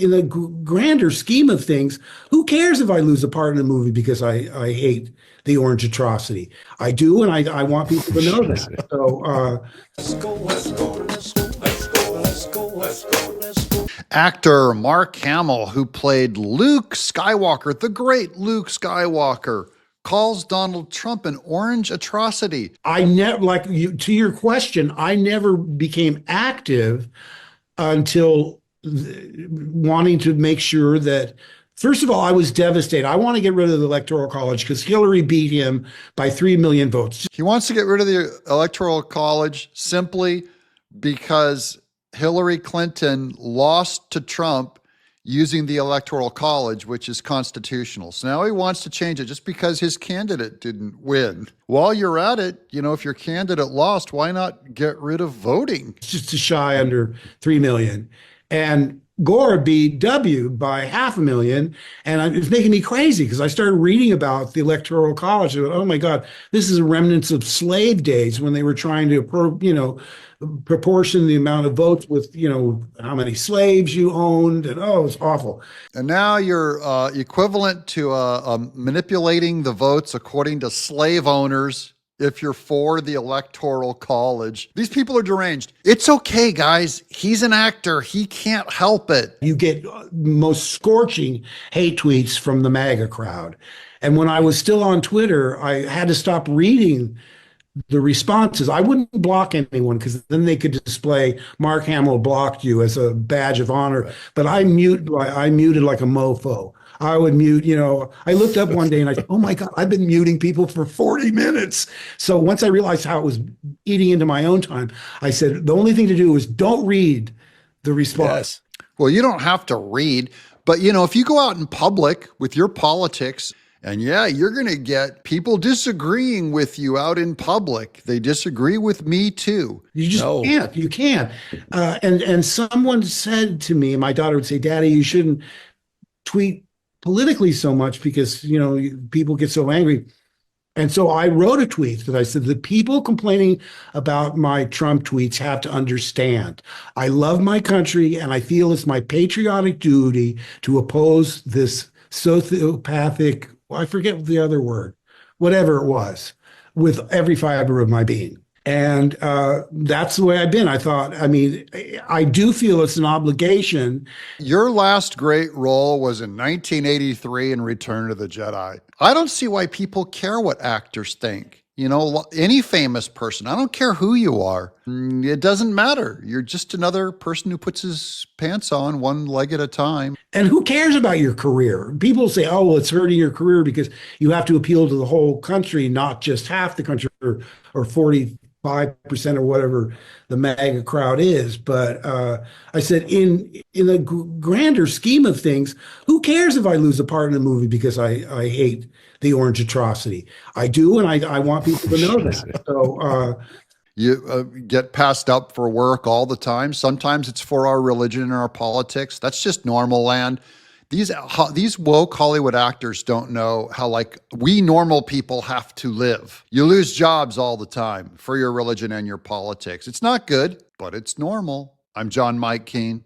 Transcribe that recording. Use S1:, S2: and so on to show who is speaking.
S1: in the grander scheme of things, who cares if I lose a part in a movie because I hate the orange atrocity? I do, and I want people to know that. So,
S2: Let's go, let's go, let's go, let's go, let's go, let's go, let's go.
S3: Actor Mark Hamill, who played Luke Skywalker, the great Luke Skywalker, calls Donald Trump an orange atrocity.
S1: I never, like you, to your question, I never became active until wanting to make sure that, first of all, I was devastated. I want to get rid of the Electoral College because Hillary beat him by 3 million votes.
S3: He wants to get rid of the Electoral College simply because Hillary Clinton lost to Trump using the Electoral College, which is constitutional. So now he wants to change it just because his candidate didn't win. While you're at it, if your candidate lost, why not get rid of voting?
S1: It's just a shy under 3 million. And Gore beat W by 500,000. And it's making me crazy because I started reading about the Electoral College. And, oh my God, this is remnants of slave days when they were trying to, proportion the amount of votes with, how many slaves you owned. And oh, it's awful.
S3: And now you're equivalent to manipulating the votes according to slave owners if you're for the Electoral College. These people are deranged. It's okay, guys. He's an actor. He can't help it.
S1: You get most scorching hate tweets from the MAGA crowd. And when I was still on Twitter, I had to stop reading the responses. I wouldn't block anyone because then they could display Mark Hamill blocked you as a badge of honor. Right. But I muted like a mofo. I would mute, I looked up one day and I said, oh my God, I've been muting people for 40 minutes. So once I realized how it was eating into my own time, I said, the only thing to do is don't read the response.
S3: Yes. Well, you don't have to read, but if you go out in public with your politics, and yeah, you're going to get people disagreeing with you out in public. They disagree with me too.
S1: You just can't. You can't. And someone said to me, my daughter would say, Daddy, you shouldn't tweet politically so much because, people get so angry. And so I wrote a tweet that I said, the people complaining about my Trump tweets have to understand. I love my country and I feel it's my patriotic duty to oppose this sociopathic, I forget the other word, whatever it was, with every fiber of my being. And that's the way I've been. I do feel it's an obligation.
S3: Your last great role was in 1983 in Return of the Jedi. I don't see why people care what actors think. Any famous person, I don't care who you are. It doesn't matter. You're just another person who puts his pants on one leg at a time.
S1: And who cares about your career? People say, oh, well, it's hurting your career because you have to appeal to the whole country, not just half the country or 45% or whatever the MAGA crowd is. But I said, in the grander scheme of things, who cares if I lose a part in a movie because I hate the orange atrocity? I do, and I want people to know that. So
S3: you get passed up for work all the time. Sometimes it's for our religion and our politics. That's just normal land. These woke Hollywood actors don't know how we normal people have to live. You lose jobs all the time for your religion and your politics. It's not good, but it's normal. I'm John Mike Keene.